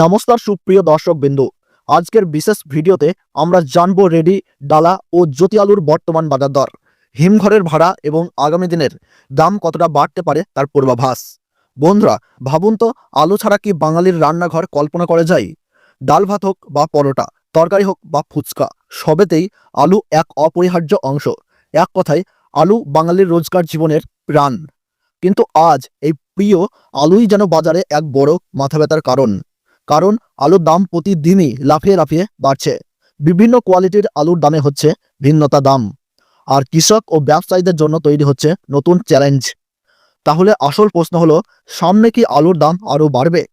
নমস্কার সুপ্রিয় দর্শক বিন্দু, আজকের বিশেষ ভিডিওতে আমরা জানবো রেডি, ডালা ও জ্যোতি আলুর বর্তমান বাজার দর, হিমঘরের ভাড়া এবং আগামী দিনের দাম কতটা বাড়তে পারে তার পূর্বাভাস। বন্ধুরা, ভাবুন তো, আলু ছাড়া কি বাঙালির রান্নাঘর কল্পনা করা যায়? ডাল ভাত হোক বা পরোটা, তরকারি হোক বা ফুচকা, সবেতেই আলু এক অপরিহার্য অংশ। এক কথায়, আলু বাঙালির রোজকার জীবনের প্রাণ। কিন্তু আজ এই প্রিয় আলুই যেন বাজারে এক বড় মাথা ব্যথার কারণ আলুর দাম প্রতিদিনই লাফিয়ে লাফিয়ে বাড়ছে। বিভিন্ন কোয়ালিটির আলুর দামে হচ্ছে ভিন্নতা দাম, আর কৃষক ও ব্যবসায়ীদের জন্য তৈরি হচ্ছে নতুন চ্যালেঞ্জ। তাহলে আসল প্রশ্ন হলো, সামনে কি আলুর দাম আরও বাড়বে?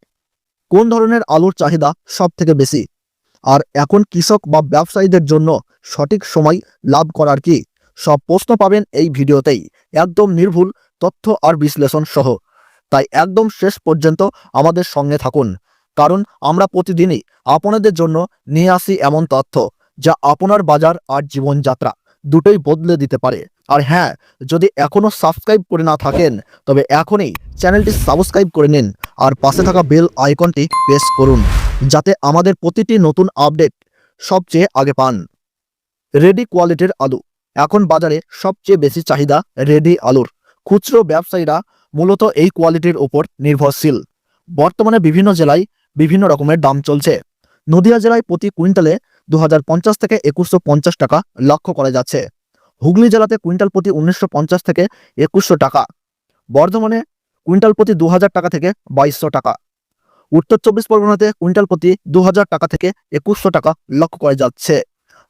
কোন ধরনের আলুর চাহিদা সব থেকে বেশি? আর এখন কৃষক বা ব্যবসায়ীদের জন্য সঠিক সময় লাভ করার কি? সব প্রশ্ন পাবেন এই ভিডিওতেই, একদম নির্ভুল তথ্য আর বিশ্লেষণ সহ। তাই একদম শেষ পর্যন্ত আমাদের সঙ্গে থাকুন, কারণ আমরা প্রতিদিনই আপনাদের জন্য নিয়ে আসি এমন তথ্য যা আপনার বাজার আর জীবনযাত্রা দুটোই বদলে দিতে পারে। আর হ্যাঁ, যদি এখনো সাবস্ক্রাইব করে না থাকেন, তবে এখনই চ্যানেলটি সাবস্ক্রাইব করে নিন আর পাশে থাকা বেল আইকনটি প্রেস করুন, যাতে আমাদের প্রতিটি নতুন আপডেট সবচেয়ে আগে পান। রেডি কোয়ালিটির আলু। এখন বাজারে সবচেয়ে বেশি চাহিদা রেডি আলুর। খুচরো ব্যবসায়ীরা মূলত এই কোয়ালিটির উপর নির্ভরশীল। বর্তমানে বিভিন্ন জেলায় বিভিন্ন রকমের দাম চলছে। নদিয়া জেলায় প্রতি কুইন্টালে 2050 থেকে 2150 টাকা লক্ষ্য করা যাচ্ছে। হুগলি জেলাতে কুইন্টাল প্রতি 1950 থেকে 2100 টাকা। বর্ধমানে কুইন্টাল প্রতি 2000 টাকা থেকে 2200 টাকা। উত্তর 24 পরগনাতে কুইন্টাল প্রতি 2000 টাকা থেকে 2100 টাকা লক্ষ্য করা যাচ্ছে।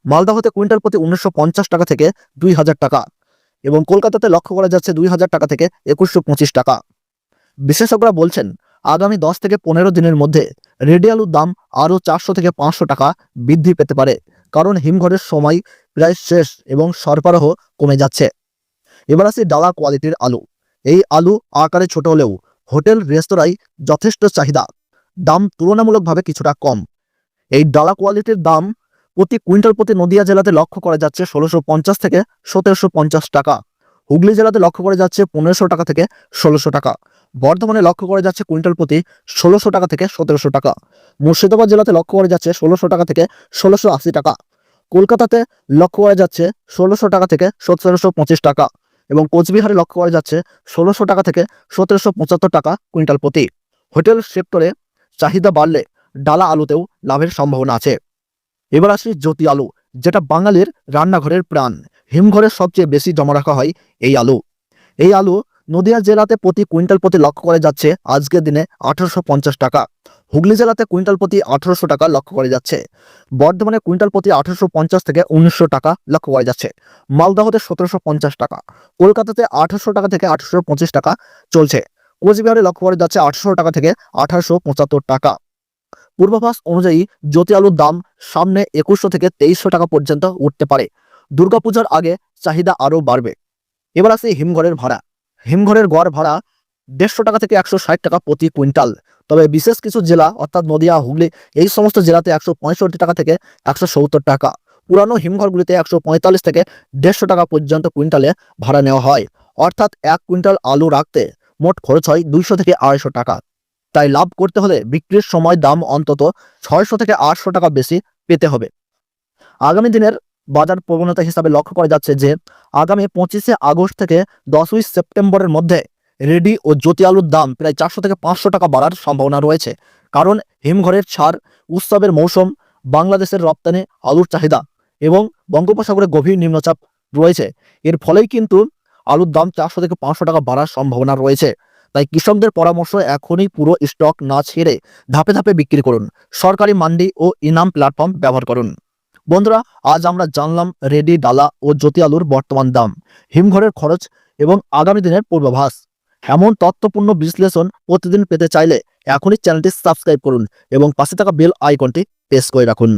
মালদাহতে কুইন্টাল প্রতি 1950 টাকা থেকে 2000 টাকা এবং কলকাতাতে লক্ষ্য করা যাচ্ছে 2000 টাকা থেকে 2125 টাকা। বিশেষজ্ঞরা বলছেন, আগামী 10 থেকে 15 দিনের মধ্যে রেডি আলুর দাম আরও 400 থেকে 500 টাকা বৃদ্ধি পেতে পারে, কারণ হিমঘরের সময় প্রায় শেষ এবং সরবরাহ কমে যাচ্ছে। এবার আসি ডালা কোয়ালিটির আলু। এই আলু আকারে ছোট হলেও হোটেল রেস্তোরাঁয় যথেষ্ট চাহিদা। দাম তুলনামূলকভাবে কিছুটা কম। এই ডালা কোয়ালিটির দাম প্রতি কুইন্টাল প্রতি নদিয়া জেলাতে লক্ষ্য করা যাচ্ছে 1650 থেকে 1750 টাকা। হুগলি জেলাতে লক্ষ্য করা যাচ্ছে 1500 টাকা থেকে 1600 টাকা। বর্ধমানে লক্ষ্য করা যাচ্ছে কুইন্টাল প্রতি 1600 টাকা থেকে 1700 টাকা। মুর্শিদাবাদ জেলাতে লক্ষ্য করা যাচ্ছে 1600 টাকা থেকে 1680 টাকা। কলকাতাতে লক্ষ্য করা যাচ্ছে 1600 টাকা থেকে 1725 টাকা এবং কোচবিহারে লক্ষ্য করা যাচ্ছে 1600 টাকা থেকে 1775 টাকা কুইন্টাল প্রতি। হোটেল সেক্টরে চাহিদা বাড়লে ডালা আলুতেও লাভের সম্ভাবনা আছে। এবার আসি জ্যোতি আলু, যেটা বাঙালির রান্নাঘরের প্রাণ। হিমঘরে সবচেয়ে বেশি জমা রাখা হয় এই আলু। এই আলু নদিয়া জেলাতে প্রতি কুইন্টাল প্রতি লক্ষ্য করা যাচ্ছে আজকের দিনে 1850 টাকা। হুগলি জেলাতে কুইন্টাল প্রতি 1800 টাকা লক্ষ্য করা যাচ্ছে। বর্ধমানে কুইন্টাল প্রতি 1850 থেকে 1900 টাকা লক্ষ্য করা যাচ্ছে। মালদহতে 1750 টাকা। কলকাতাতে 1800 টাকা থেকে 1825 টাকা চলছে। কোচবিহারে লক্ষ্য করা যাচ্ছে 1800 টাকা থেকে 1875 টাকা। পূর্বাভাস অনুযায়ী জ্যোতি আলুর দাম সামনে 2100 থেকে 2300 টাকা পর্যন্ত উঠতে পারে। দুর্গাপূজার আগে চাহিদা আরও বাড়বে। এবার আসি হিমঘরের ভাড়া। হিমঘরের গড় ভাড়া 150 টাকা থেকে 160 টাকা প্রতি কুইন্টাল। তবে বিশেষ কিছু জেলা অর্থাৎ নদিয়া, হুগলি এই সমস্ত জেলাতে 165 টাকা থেকে 170 টাকা। পুরানো হিমঘরগুলিতে 145 থেকে 150 টাকা পর্যন্ত কুইন্টালে ভাড়া নেওয়া হয়। অর্থাৎ 1 কুইন্টাল আলু রাখতে মোট খরচ হয় 200 থেকে 250 টাকা। তাই লাভ করতে হলে বিক্রির সময় দাম অন্তত 600 থেকে 800 টাকা বেশি পেতে হবে। আগামী দিনের বাজার প্রবণতা হিসাবে লক্ষ্য করা যাচ্ছে যে আগামী 25শে আগস্ট থেকে 10ই সেপ্টেম্বরের মধ্যে রেডি ও জ্যোতি আলুর দাম প্রায় 400 থেকে 500 টাকা বাড়ার সম্ভাবনা রয়েছে। কারণ হিমঘরের ছাড়, উৎসবের মৌসুম, বাংলাদেশের রপ্তানি আলুর চাহিদা এবং বঙ্গোপসাগরে গভীর নিম্নচাপ রয়েছে। এর ফলেই কিন্তু আলুর দাম 400 থেকে 500 টাকা বাড়ার সম্ভাবনা রয়েছে। তাই কৃষকদের পরামর্শ, এখনই পুরো স্টক না ছেড়ে ধাপে ধাপে বিক্রি করুন। সরকারি মান্ডি ও ইনাম প্ল্যাটফর্ম ব্যবহার করুন। বন্ধুরা, আজ আমরা জানলাম রেডি, ডালা ও জ্যোতি আলুর বর্তমান দাম, হিমঘরের খরচ এবং আগামী দিনের পূর্বাভাস। এমন তথ্যপূর্ণ বিশ্লেষণ প্রতিদিন পেতে চাইলে এখনই চ্যানেলটি সাবস্ক্রাইব করুন এবং পাশে থাকা বেল আইকনটি প্রেস করে রাখুন।